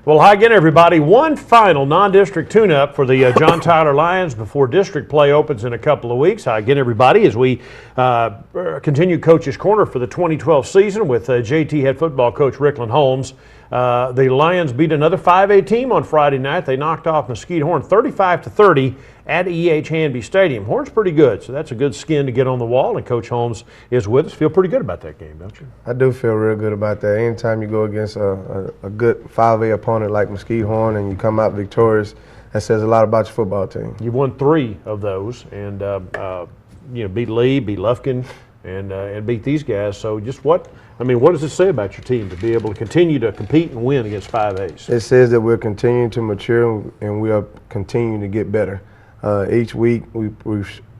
Well, hi again, everybody. One final non-district tune-up for the John Tyler Lions before district play opens in a couple of weeks. Hi again, everybody, as we continue Coach's Corner for the 2012 season with JT head football coach Ricklan Holmes. The Lions beat another 5A team on Friday night. They knocked off Mesquite Horn 35-30 at E.H. Hanby Stadium. Horn's pretty good, so that's a good skin to get on the wall, and Coach Holmes is with us. Feel pretty good about that game, don't you? I do feel real good about that. Anytime you go against a good 5A opponent like Mesquite Horn and you come out victorious, that says a lot about your football team. You won 3 of those, and beat Lee, beat Lufkin, and beat these guys. So just what does it say about your team to be able to continue to compete and win against 5As? It says that we're continuing to mature and we are continuing to get better. Each week we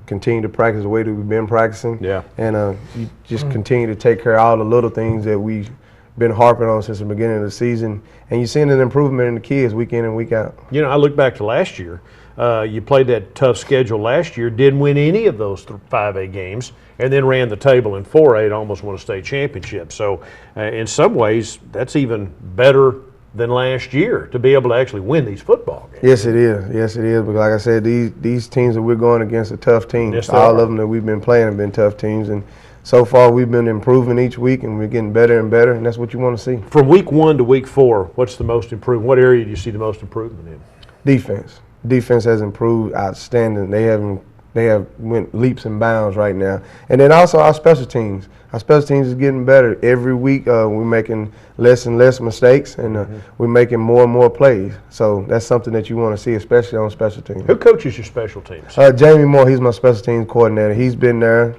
continue to practice the way that we've been practicing. Yeah. And you just continue to take care of all the little things that we've been harping on since the beginning of the season. And you're seeing an improvement in the kids week in and week out. You know, I look back to last year. You played that tough schedule last year, didn't win any of those 5A games, and then ran the table in 4A to almost win a state championship. So in some ways, that's even better than last year to be able to actually win these football games. Yes, it is. Yes, it is. But like I said, these teams that we're going against are tough teams. Yes, all of them that we've been playing have been tough teams. And so far, we've been improving each week, and we're getting better and better, and that's what you want to see. From week 1 to week 4, what's the most improvement? What area do you see the most improvement in? Defense. Defense has improved outstanding. They have went leaps and bounds right now. And then also our special teams. Our special teams is getting better. Every week we're making less and less mistakes, and we're making more and more plays. So that's something that you want to see, especially on special teams. Who coaches your special teams? Jamie Moore, he's my special teams coordinator. He's been there.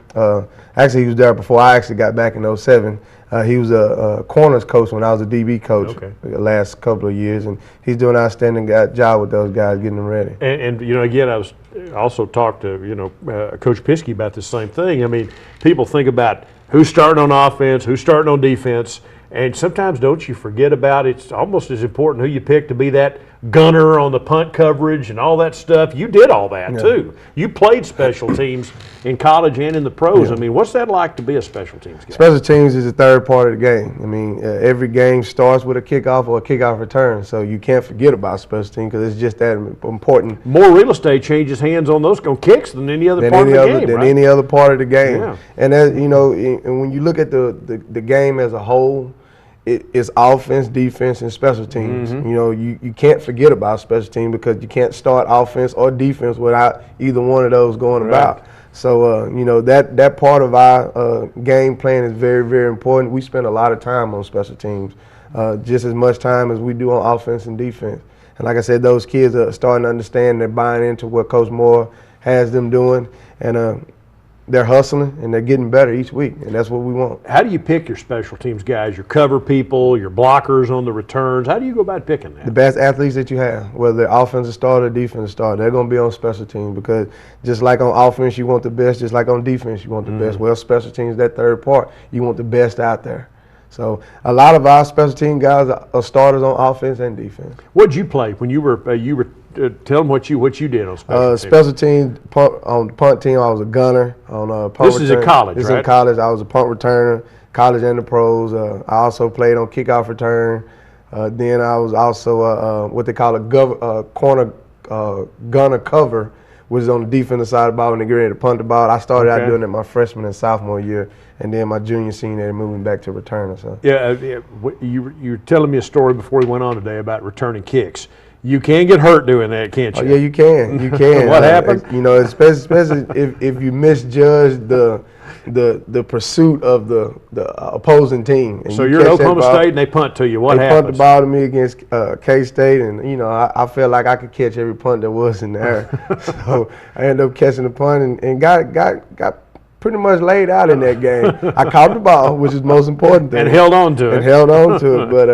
Actually, he was there before I actually got back in 2007. He was a corners coach when I was a DB coach the last couple of years, and he's doing an outstanding job with those guys, getting them ready. And again, I was also talked to Coach Piskey about the same thing. I mean, people think about who's starting on offense, who's starting on defense, and sometimes don't you forget about it's almost as important who you pick to be that gunner on the punt coverage and all that stuff. You did all that too. You played special teams in college and in the pros. Yeah. I mean, what's that like to be a special teams guy? Special teams is the third part of the game. I mean, every game starts with a kickoff or a kickoff return, so you can't forget about special teams because it's just that important. More real estate changes hands on those kicks than any other part of the game, Than right? any other part of the game. Yeah. And and when you look at the game as a whole, it's offense, defense, and special teams. You can't forget about special teams because you can't start offense or defense without either one of those going about. So, that part of our game plan is very, very important. We spend a lot of time on special teams, just as much time as we do on offense and defense. And like I said, those kids are starting to understand, they're buying into what Coach Moore has them doing, and they're hustling and they're getting better each week, and that's what we want. How do you pick your special teams guys, your cover people, your blockers on the returns? How do you go about picking that? The best athletes that you have, whether they're offensive starter or defensive starter, they're going to be on special teams because just like on offense you want the best, just like on defense you want the best. Well, special teams, that third part, you want the best out there. So a lot of our special team guys are starters on offense and defense. What did you play when you were tell them what you did on special teams. Special teams, on the punt team, I was a gunner. On punt This is in college, This right? is in college. I was a punt returner, college and the pros. I also played on kickoff return. Then I was also what they call a corner gunner cover, which is on the defensive side of the ball when they get ready to punt the ball. I started out doing it my freshman and sophomore year, and then my junior, senior year, moving back to returner. So. Yeah, you were telling me a story before we went on today about returning kicks. You can get hurt doing that, can't you? Oh, yeah, you can. You can. What happened? Especially if you misjudge the pursuit of the opposing team. And so you're at Oklahoma State and they punt to you. What happens? They punt the ball to me against K-State, and I felt like I could catch every punt there was in the air. So I ended up catching the punt and got pretty much laid out in that game. I caught the ball, which is the most important thing. And held on to it. But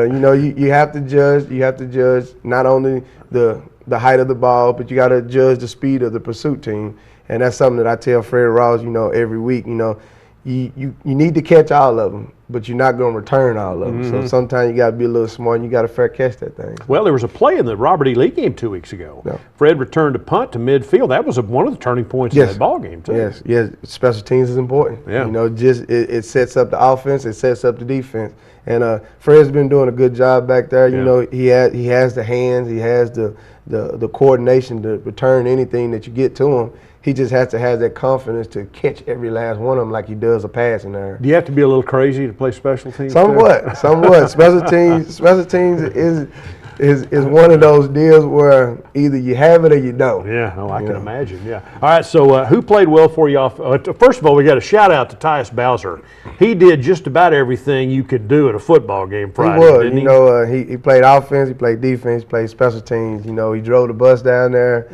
you have to judge. You have to judge not only the height of the ball, but you got to judge the speed of the pursuit team. And that's something that I tell Fred Ross, every week. You need to catch all of them. but you're not going to return all of them. So sometimes you got to be a little smart, and you got to fair catch that thing. Well, there was a play in the Robert E. Lee game 2 weeks ago. Yeah. Fred returned a punt to midfield. That was one of the turning points in that ball game, too. Yes. Special teams is important. Yeah. You know, it sets up the offense, it sets up the defense. And Fred's been doing a good job back there. You know, he has the hands, he has the coordination to return anything that you get to him. He just has to have that confidence to catch every last one of them like he does a pass in there. Do you have to be a little crazy to play special teams? Somewhat. Special teams is one of those deals where either you have it or you don't. Yeah, I can imagine, yeah. All right, so who played well for you off? First of all, we got a shout out to Tyus Bowser. He did just about everything you could do at a football game Friday, didn't he? You know, he played offense, he played defense, he played special teams. You know, he drove the bus down there.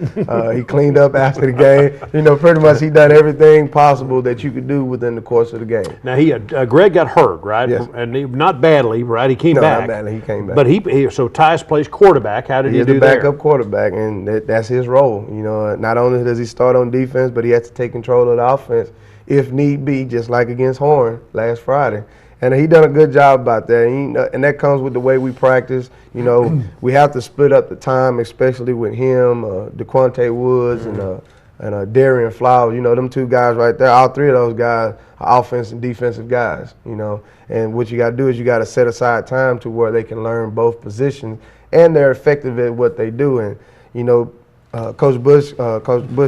He cleaned up after the game. You know, pretty much he done everything possible that you could do within the course of the game. Now, Greg got hurt, right? Yes. And not badly, right? He came back. Not badly, he came back. But so Tyus plays quarterback. How did he do there? He's the backup quarterback, and that's his role. You know, not only does he start on defense, but he has to take control of the offense if need be, just like against Horn last Friday. And he done a good job about that. And that comes with the way we practice. You know, we have to split up the time, especially with him, DeQuante Woods, and Darian Flowers. You know, them two guys right there, all three of those guys are offensive and defensive guys, you know. And what you got to do is you got to set aside time to where they can learn both positions and they're effective at what they do. And, you know, Coach Bush,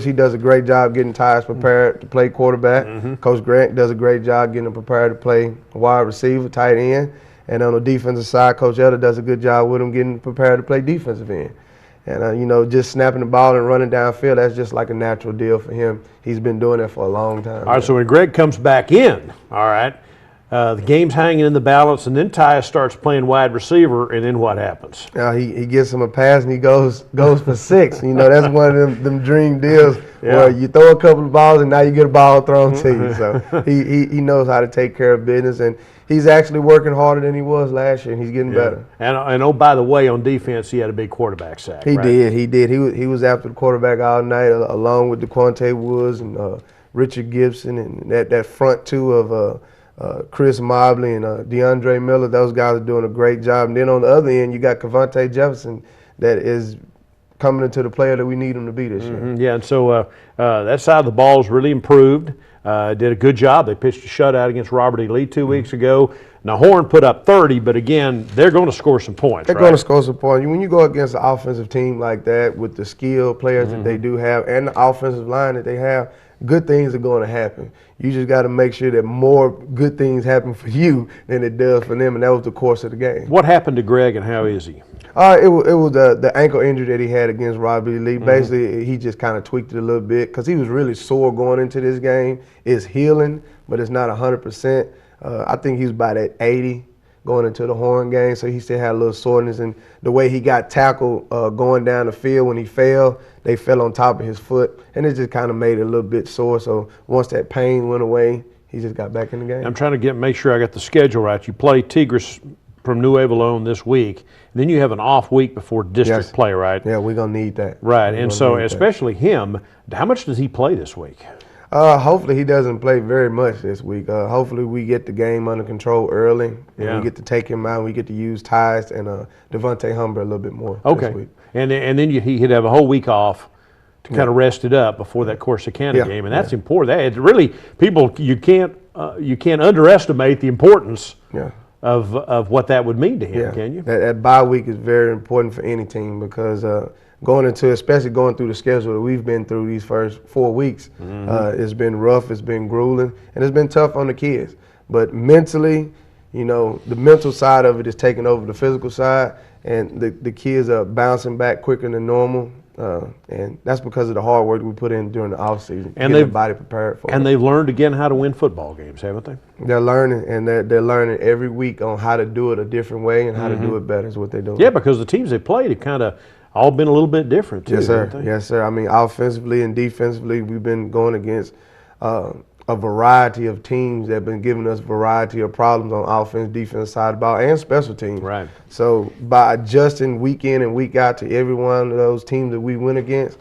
he does a great job getting Tyus prepared to play quarterback. Coach Grant does a great job getting him prepared to play wide receiver, tight end. And on the defensive side, Coach Elder does a good job with him getting prepared to play defensive end. And, you know, just snapping the ball and running downfield, that's just like a natural deal for him. He's been doing it for a long time. All right, so when Greg comes back in, all right, the game's hanging in the balance, and then Tyus starts playing wide receiver, and then what happens? He gets him a pass, and he goes for 6. You know, that's one of them dream deals where you throw a couple of balls, and now you get a ball thrown to you. So he knows how to take care of business, and he's actually working harder than he was last year, and he's getting better. And oh, by the way, on defense, he had a big quarterback sack. He did. He was after the quarterback all night, along with DeQuante Woods and Richard Gibson, and that front two of Chris Mobley and DeAndre Miller. Those guys are doing a great job. And then on the other end, you got Cavante Jefferson that is coming into the player that we need him to be this year. Yeah, and so that side of the ball's really improved. Did a good job. They pitched a shutout against Robert E. Lee 2 weeks ago. Now, Horn put up 30, but again, they're going to score some points, They're going to score some points. When you go against an offensive team like that with the skilled players that they do have and the offensive line that they have, good things are going to happen. You just got to make sure that more good things happen for you than it does for them, and that was the course of the game. What happened to Greg, and how is he? It was the ankle injury that he had against Robert E. Lee. Basically, he just kind of tweaked it a little bit because he was really sore going into this game. It's healing, but it's not 100%. I think he was about at 80 going into the Horn game, so he still had a little soreness. And the way he got tackled going down the field when he fell, they fell on top of his foot, and it just kind of made it a little bit sore. So once that pain went away, he just got back in the game. I'm trying to make sure I got the schedule right. You play Tigre from New Avalon this week, and then you have an off week before district play, right? Yeah, we're going to need that. Right, and so especially him, how much does he play this week? Hopefully he doesn't play very much this week. Hopefully we get the game under control early, and we get to take him out, and we get to use Tyus and Devontae Humber a little bit more this week. And then he'd have a whole week off to kind of rest it up before that Corsicana game, and that's important. That really, people, you can't underestimate the importance of what that would mean to him, can you? That bye week is very important for any team because especially going through the schedule that we've been through these first 4 weeks, it's been rough, it's been grueling, and it's been tough on the kids. But mentally, you know, the mental side of it is taking over the physical side, and the kids are bouncing back quicker than normal. And that's because of the hard work we put in during the off season, getting the body prepared for it. And they've learned again how to win football games, haven't they? They're learning, and they're learning every week on how to do it a different way and how to do it better is what they're doing. Yeah, because the teams they played have kind of all been a little bit different too. Yes, sir. Yes, sir. I mean, offensively and defensively, we've been going against a variety of teams that have been giving us a variety of problems on offense, defense side of the ball, and special teams. Right. So by adjusting week in and week out to every one of those teams that we went against,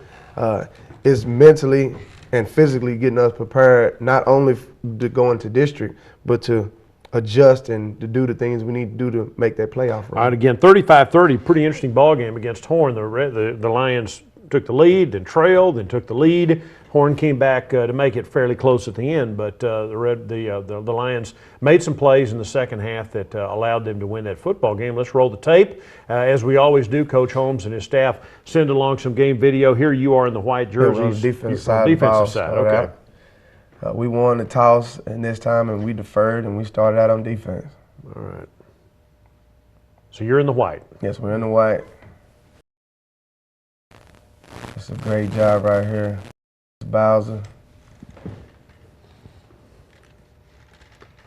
it's mentally and physically getting us prepared not only to go into district, but to adjust and to do the things we need to do to make that playoff run. All right, again, 35-30, pretty interesting ball game against Horn. The Lions took the lead, then trailed, then took the lead. Horn came back to make it fairly close at the end, but the Lions made some plays in the second half that allowed them to win that football game. Let's roll the tape. As we always do, Coach Holmes and his staff send along some game video. Here you are in the white jerseys. On the defensive side. Defensive side, okay. We won the toss in this time, and we deferred, and we started out on defense. All right. So you're in the white. Yes, we're in the white. It's a great job right here. Bowser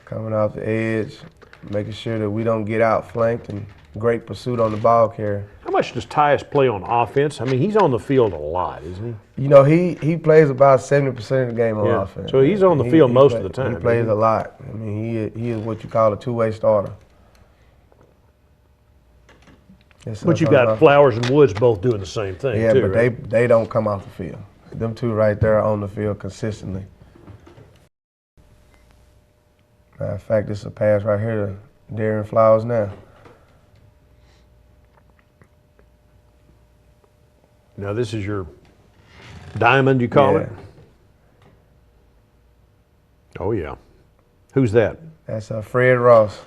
coming off the edge, making sure that we don't get outflanked, and great pursuit on the ball carrier. How much does Tyus play on offense? I mean, he's on the field a lot, isn't he? You know, he plays about 70% of the game on offense. So he's on the field most of the time. He plays a lot. I mean, he is what you call a two-way starter. But you've got Flowers and Woods both doing the same thing, yeah, too, but right? they don't come off the field. Them two right there are on the field consistently. Matter of fact, this is a pass right here to Darren Flowers now. Now this is your diamond, you call it? Oh, yeah. Who's that? That's Fred Ross.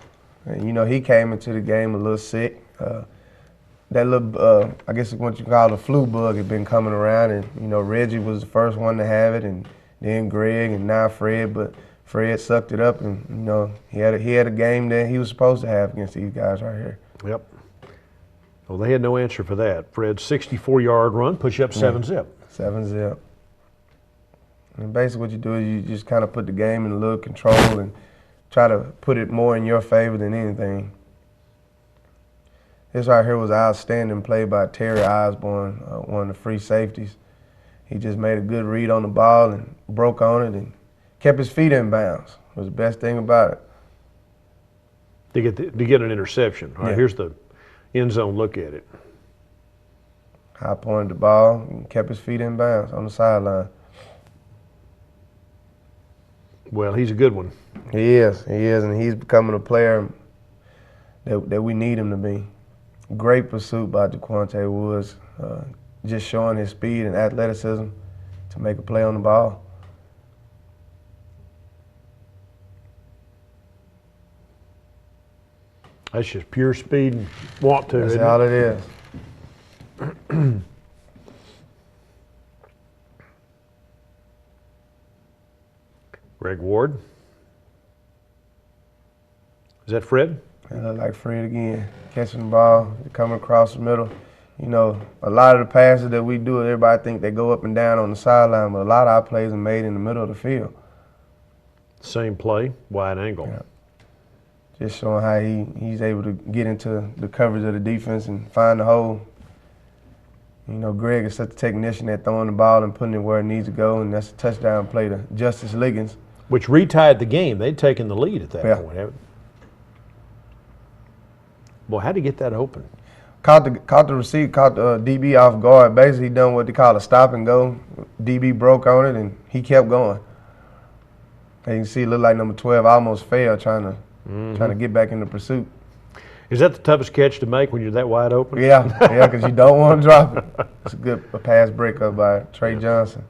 And, you know, he came into the game a little sick. That little, I guess it's what you call the flu bug had been coming around, and, you know, Reggie was the first one to have it, and then Greg, and now Fred, but Fred sucked it up, and, you know, he had a game that he was supposed to have against these guys right here. Yep. Well, they had no answer for that. Fred's 64-yard run, push up 7-zip. 7-zip. And basically what you do is you just kind of put the game in a little control and try to put it more in your favor than anything. This right here was an outstanding play by Terry Osborne, one of the free safeties. He just made a good read on the ball and broke on it and kept his feet in bounds. It was the best thing about it. To get an interception. All right, here's the end zone look at it. High pointed the ball and kept his feet in bounds on the sideline. Well, he's a good one. He is, and he's becoming a player that we need him to be. Great pursuit by Jaquante Woods, just showing his speed and athleticism to make a play on the ball. That's just pure speed and want to. That's all it is. Greg Ward. Is that Fred? It looked like Fred again, catching the ball, coming across the middle. You know, a lot of the passes that we do, everybody think they go up and down on the sideline, but a lot of our plays are made in the middle of the field. Same play, wide angle. Yeah. Just showing how he's able to get into the coverage of the defense and find the hole. You know, Greg is such a technician at throwing the ball and putting it where it needs to go, and that's a touchdown play to Justice Liggins. Which retied the game. They'd taken the lead at that point, haven't they? Boy, how'd he get that open? Caught the receiver, caught the DB off guard. Basically done what they call a stop and go. DB broke on it, and he kept going. And you can see it looked like number 12 almost fell trying to get back in the pursuit. Is that the toughest catch to make when you're that wide open? Yeah, because you don't want to drop it. It's a pass breakup by Trey Johnson.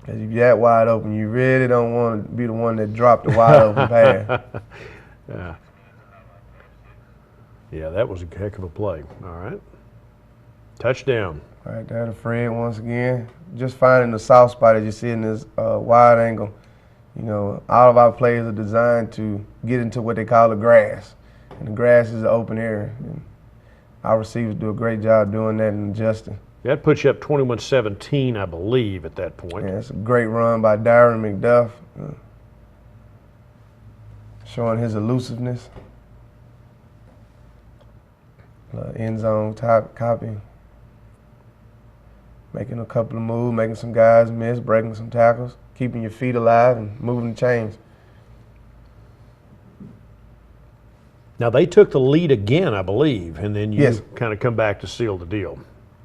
Because if you're that wide open, you really don't want to be the one that dropped the wide open pass. Yeah. Yeah, that was a heck of a play. All right. Touchdown. Right there to Fred once again. Just finding the soft spot as you see in this wide angle. You know, all of our plays are designed to get into what they call the grass. And the grass is the open area. And our receivers do a great job doing that and adjusting. That puts you up 21-17, I believe, at that point. Yeah, it's a great run by Darren McDuff. Showing his elusiveness. End zone top copy. Making a couple of moves, making some guys miss, breaking some tackles, keeping your feet alive and moving the chains. Now, they took the lead again, I believe, and then you Yes. kind of come back to seal the deal.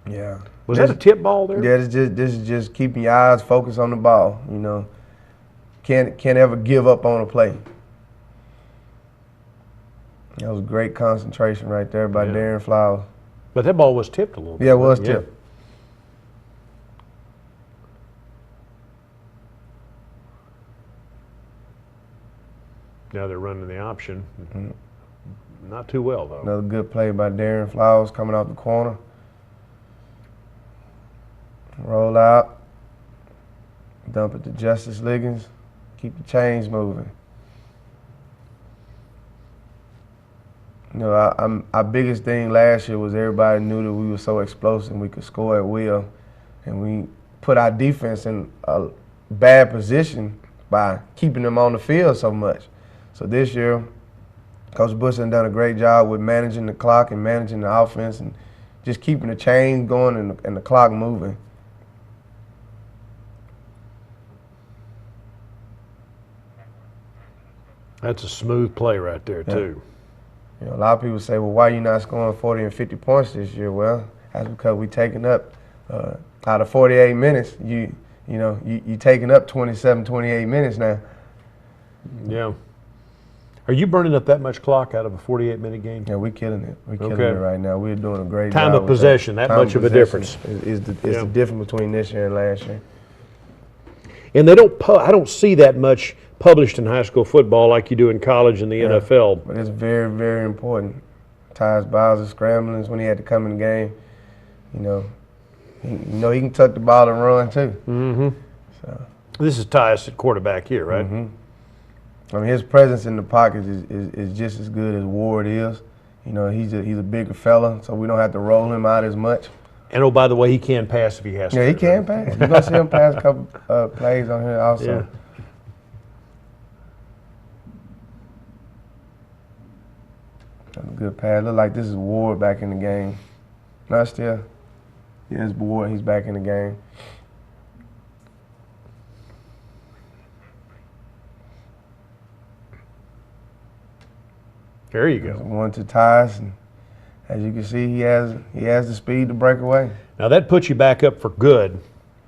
Yeah. Was that a tip ball there? Yeah, this is just keeping your eyes focused on the ball, you know. Can't ever give up on a play. That was great concentration right there by Darren Flowers. But that ball was tipped a little bit. Yeah, it was tipped. Now they're running the option. Not too well, though. Another good play by Darren Flowers coming off the corner. Roll out. Dump it to Justice Liggins. Keep the chains moving. You know, our biggest thing last year was everybody knew that we were so explosive and we could score at will. And we put our defense in a bad position by keeping them on the field so much. So this year, Coach Bush has done a great job with managing the clock and managing the offense and just keeping the chain going and the clock moving. That's a smooth play right there, too. You know, a lot of people say, well, why are you not scoring 40 and 50 points this year? Well, that's because we're taking up, out of 48 minutes, you taking up 27, 28 minutes now. Yeah. Are you burning up that much clock out of a 48-minute game? Yeah, we're killing it. We're killing it right now. We're doing a great job. Time of possession, that much of a difference. Is the difference between this year and last year. And they don't. I don't see that much published in high school football like you do in college and the NFL. But it's very, very important. Tyus Bowser scrambling when he had to come in the game. He can tuck the ball and run too. Mm-hmm. So this is Tyus at quarterback here, right? Mm-hmm. I mean, his presence in the pocket is just as good as Ward is. You know, he's a bigger fella, so we don't have to roll him out as much. And oh, by the way, he can pass if he has to. Yeah, he can pass. You're gonna see him pass a couple plays on here also. Yeah. That's a good pass. Look like this is Ward back in the game. Not still. Yeah, it's Ward. He's back in the game. There you go. One to Tyus, and as you can see, he has the speed to break away. Now that puts you back up for good.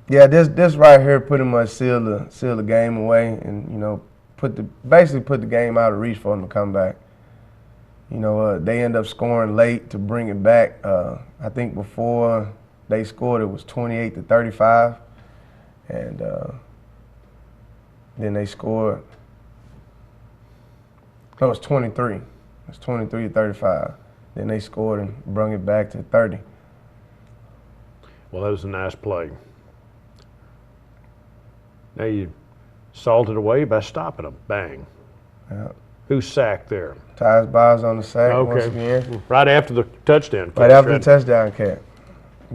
Yeah, this right here pretty much seal the game away, and basically put the game out of reach for them to come back. They end up scoring late to bring it back. I think before they scored, it was 28-35, and then they scored. No, it was 23. It was 23-35. Then they scored and brought it back to 30. Well, that was a nice play. Now you salted away by stopping them. Bang. Yeah. Who's sacked there? Tyus Bowser on the sack once again. Right after the touchdown catch. Right after the touchdown catch.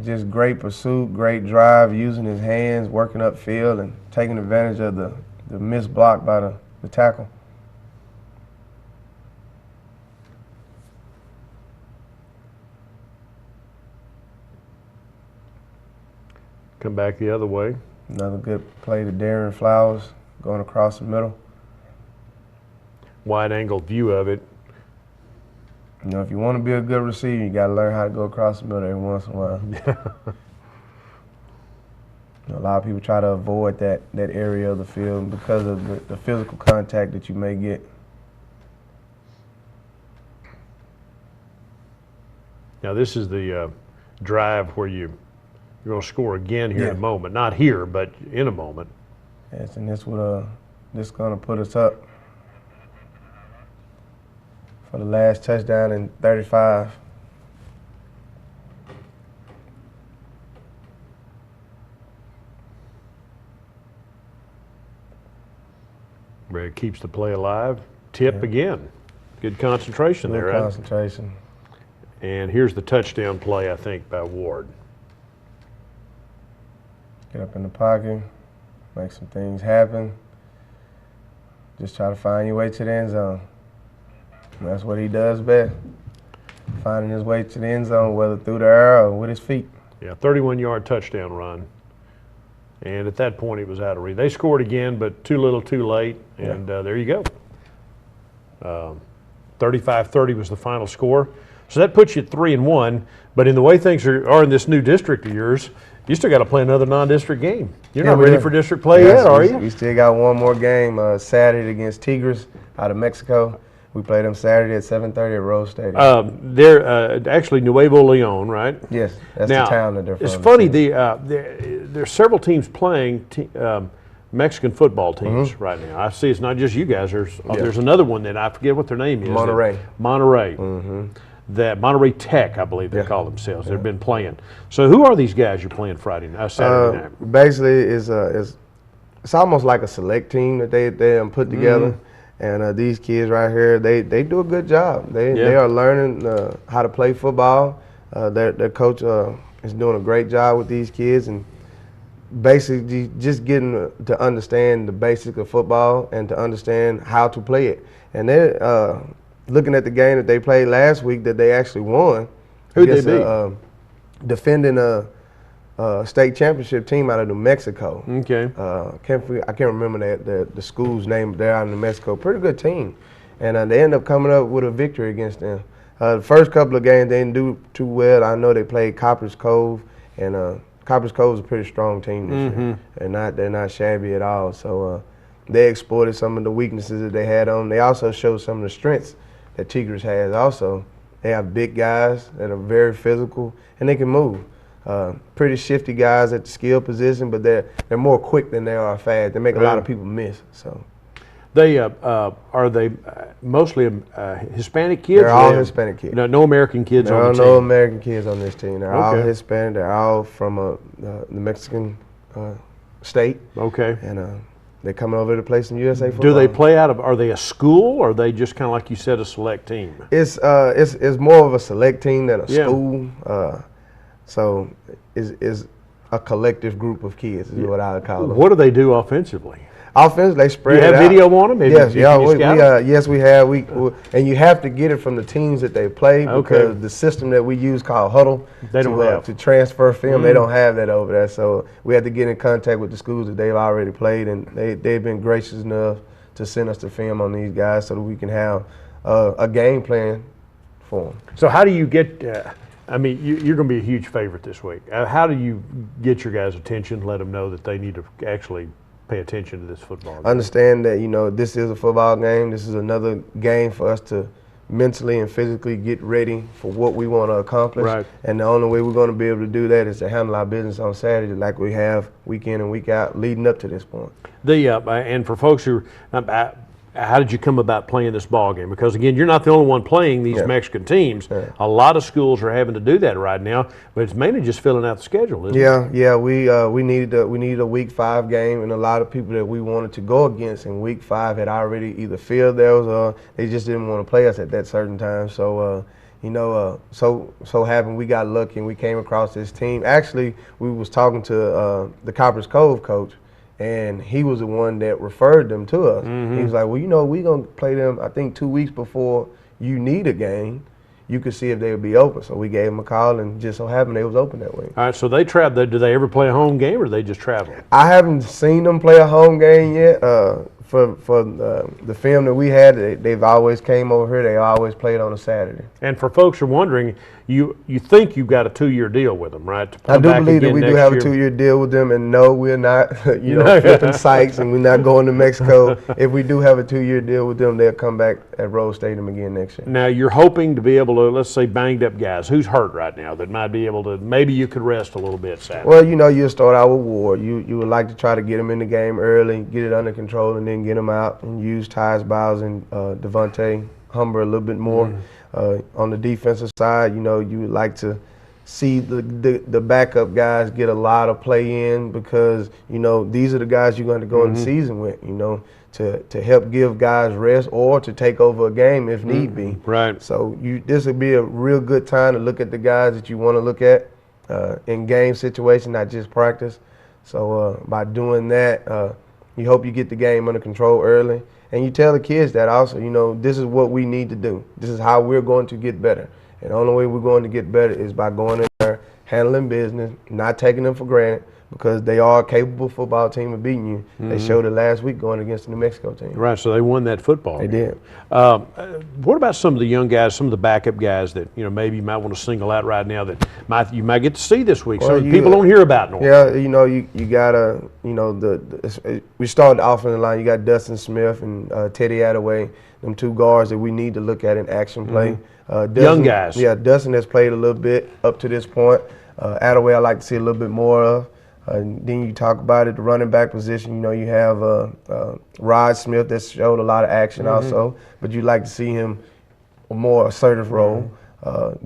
Just great pursuit, great drive, using his hands, working upfield, and taking advantage of the missed block by the tackle. Come back the other way. Another good play to Darren Flowers, going across the middle. Wide angle view of it. If you want to be a good receiver, you got to learn how to go across the middle every once in a while. A lot of people try to avoid that area of the field because of the physical contact that you may get. Now this is the drive where you're going to score again here in a moment. Not here, but in a moment. Yes, and this going to put us up for the last touchdown in 35. Brad keeps the play alive. Tip again. Good concentration there, right? Concentration. And here's the touchdown play, I think, by Ward. Get up in the pocket, make some things happen. Just try to find your way to the end zone. And that's what he does best. Finding his way to the end zone, whether through the air or with his feet. Yeah, 31-yard touchdown run. And at that point, it was out of reach. They scored again, but too little, too late. And there you go. 35-30 was the final score. So that puts you at 3-1. But in the way things are in this new district of yours, you still got to play another non-district game. You're not ready for district play yet, are you? We still got one more game Saturday against Tigres out of Mexico. We play them Saturday at 7:30 at Rose Stadium. They're actually Nuevo Leon, right? Yes, that's Now, the town that they're from. It's funny, there's several teams playing Mexican football teams right now. I see it's not just you guys. There's another one that I forget what their name is. Monterey. Monterey. That Monterey Tech, I believe they call themselves. They've been playing. So who are these guys you're playing Saturday night? Basically, it's almost like a select team that they put together. And these kids right here, they do a good job. They are learning how to play football. Their coach is doing a great job with these kids, and basically just getting to understand the basics of football and to understand how to play it. And they're looking at the game that they played last week that they actually won. Who'd they beat? Defending a state championship team out of New Mexico. Okay. I can't remember the school's name. They're out of New Mexico. Pretty good team, and they end up coming up with a victory against them. The first couple of games they didn't do too well. I know they played Copper's Cove, and Copper's Cove is a pretty strong team this year. They're not shabby at all. So they exploited some of the weaknesses that they had on. They also showed some of the strengths that Tigres has. Also, they have big guys that are very physical and they can move. Pretty shifty guys at the skill position, but they're more quick than they are fast. They make a lot of people miss. So they are they mostly Hispanic kids? They're all Hispanic kids. No American kids on the team. No American kids on this team. They're all Hispanic. They're all from the Mexican state. Okay. And they're coming over to play some USA football. Do they play are they a school, or are they just kind of like you said, a select team? It's more of a select team than a school. So is a collective group of kids is what I would call them. What do they do offensively? Offensively, they spread it out. You have video on them? Yes, yes, we have. And you have to get it from the teams that they play because the system that we use called Huddle to transfer film, they don't have that over there. So we have to get in contact with the schools that they've already played, and they've been gracious enough to send us the film on these guys so that we can have a game plan for them. So how do you get I mean, you're going to be a huge favorite this week. How do you get your guys' attention, let them know that they need to actually pay attention to this football game? Understand that, this is a football game. This is another game for us to mentally and physically get ready for what we want to accomplish. Right. And the only way we're going to be able to do that is to handle our business on Saturday like we have week in and week out leading up to this point. And for folks who how did you come about playing this ball game? Because again, you're not the only one playing these Mexican teams. A lot of schools are having to do that right now, but it's mainly just filling out the schedule, isn't it? Yeah. We needed a week 5 game, and a lot of people that we wanted to go against in week 5 had already either filled theirs or they just didn't want to play us at that certain time. So so happened we got lucky and we came across this team. Actually, we was talking to the Copper's Cove coach, and he was the one that referred them to us. He was like, well, we're going to play them, I think, 2 weeks before you need a game. You could see if they would be open. So we gave them a call, and just so happened they was open that week. All right, so they travel. Do they ever play a home game, or do they just travel? I haven't seen them play a home game yet. For the film that we had, they've always came over here. They always played on a Saturday. And for folks who are wondering, you think you've got a 2-year deal with them, right? I do believe that we do have a 2-year deal with them, and no, we're not, flipping sites, and we're not going to Mexico. If we do have a 2-year deal with them, they'll come back at Rose Stadium again next year. Now, you're hoping to be able to, let's say, banged up guys. Who's hurt right now that might be able to, maybe you could rest a little bit Saturday? Well, you'll start out with Ward. You would like to try to get them in the game early, get it under control, and then get them out and use Tyus Biles and Devontae Humber a little bit more. On the defensive side, you would like to see the backup guys get a lot of play in because, these are the guys you're going to go in the season with, to help give guys rest or to take over a game if need be. Right. So this would be a real good time to look at the guys that you want to look at in game situation, not just practice. So by doing that, you hope you get the game under control early. And you tell the kids that also, this is what we need to do. This is how we're going to get better. And the only way we're going to get better is by going in there, handling business, not taking them for granted, because they are a capable football team of beating you. They showed it last week going against the New Mexico team. Right, so they won that football They game. did. What about some of the young guys, some of the backup guys that maybe you might want to single out right now that you might get to see this week? Well, Some people don't hear about no. Yeah, you gotta we started the offensive line. You got Dustin Smith and Teddy Attaway, them two guards that we need to look at in action play. Dustin, Young guys. Yeah, Dustin has played a little bit up to this point. Attaway, I like to see a little bit more of. Then you talk about it, the running back position. You have Rod Smith that's showed a lot of action also, but you like to see him a more assertive role.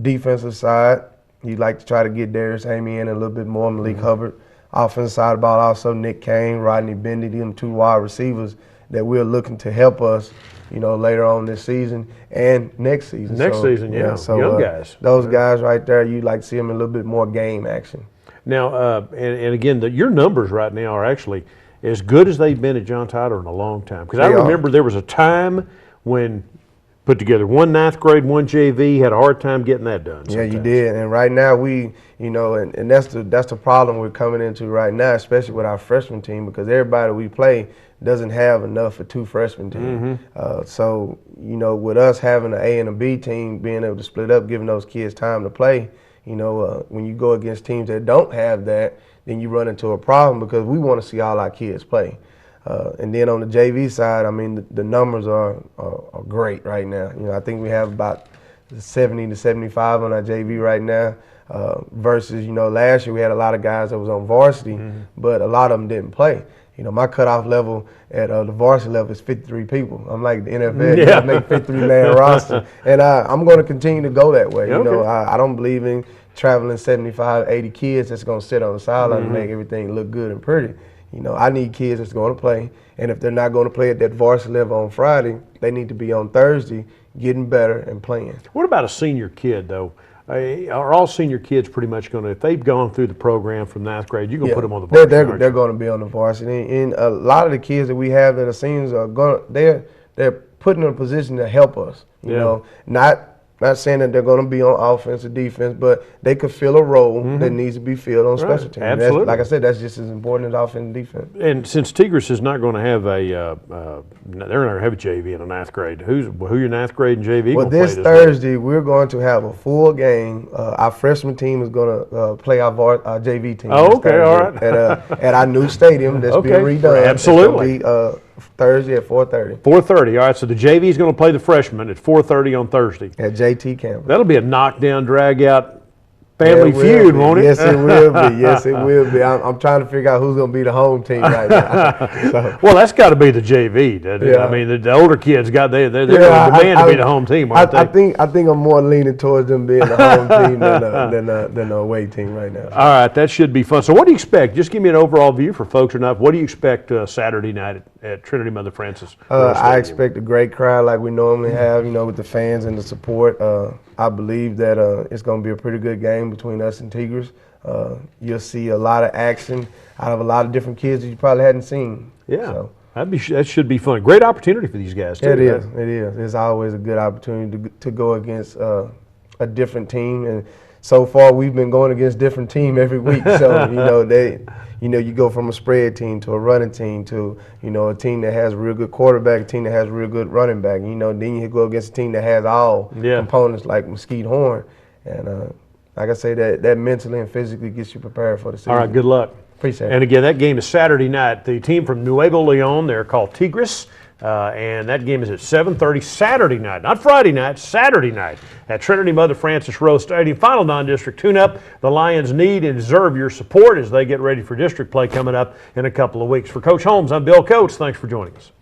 Defensive side, you'd like to try to get Darius Hamey in a little bit more, Malik Hubbard. Offensive side of the ball also Nick Kane, Rodney Bendy, them two wide receivers that we're looking to help us, later on this season and next season. Next season, So young guys. Those guys right there, you'd like to see them in a little bit more game action. Now, and again, your numbers right now are actually as good as they've been at John Tyler in a long time. Because I remember there was a time when put together one ninth grade, one JV, had a hard time getting that done. Yeah, you did. And right now and that's the problem we're coming into right now, especially with our freshman team, because everybody we play doesn't have enough for two freshman teams. So, with us having an A and a B team, being able to split up, giving those kids time to play, when you go against teams that don't have that, then you run into a problem because we want to see all our kids play. And then on the JV side, I mean, the numbers are great right now. I think we have about 70 to 75 on our JV right now versus, last year we had a lot of guys that was on varsity, but a lot of them didn't play. My cutoff level at the varsity level is 53 people. I'm like the NFL, I make 53-man roster. And I'm going to continue to go that way. I don't believe in traveling 75, 80 kids that's going to sit on the sideline and make everything look good and pretty. I need kids that's going to play. And if they're not going to play at that varsity level on Friday, they need to be on Thursday getting better and playing. What about a senior kid, though? Are all senior kids pretty much going to, if they've gone through the program from ninth grade, you're going to put them on the varsity? They're going to be on the varsity. And a lot of the kids that we have that are seniors are they're put in a position to help us. Not saying that they're going to be on offense or defense, but they could fill a role that needs to be filled on special teams. Absolutely. Like I said, that's just as important as offense and defense. And since Tigris is not going to have they're not going to have a JV in a ninth grade. Who your ninth grade and JV? Well, this Thursday we're going to have a full game. Our freshman team is going to play our JV team. Oh, okay, all right. At our new stadium that's being redone. Absolutely. It's going to be Thursday at 4:30. 4:30. All right. So the JV is going to play the freshmen at 4:30 on Thursday at JT campus. That'll be a knockdown, drag out family feud, won't it? Yes, it will be. Yes, it will be. I'm trying to figure out who's going to be the home team right now. So. Well, that's got to be the JV. I mean, the older kids they're going to demand to be the home team, aren't they? I think I'm more leaning towards them being the home team than the away team right now. All right, that should be fun. So, what do you expect? Just give me an overall view for folks or not. What do you expect Saturday night at Trinity Mother Francis? I expect a great crowd like we normally have. With the fans and the support. I believe that it's going to be a pretty good game between us and Tigres. You'll see a lot of action out of a lot of different kids that you probably hadn't seen. Yeah, so. That should be fun. Great opportunity for these guys, too. It is. It's always a good opportunity to go against a different team. And so far, we've been going against different team every week. So, you go from a spread team to a running team to, a team that has a real good quarterback, a team that has a real good running back. Then you go against a team that has all components like Mesquite Horn. And like I say, that mentally and physically gets you prepared for the season. All right, good luck. Appreciate it. And again, that game is Saturday night. The team from Nuevo Leon, they're called Tigres. And that game is at 7:30 Saturday night, not Friday night, Saturday night at Trinity Mother Francis Rose Stadium. Final non-district tune-up. The Lions need and deserve your support as they get ready for district play coming up in a couple of weeks. For Coach Holmes, I'm Bill Coates. Thanks for joining us.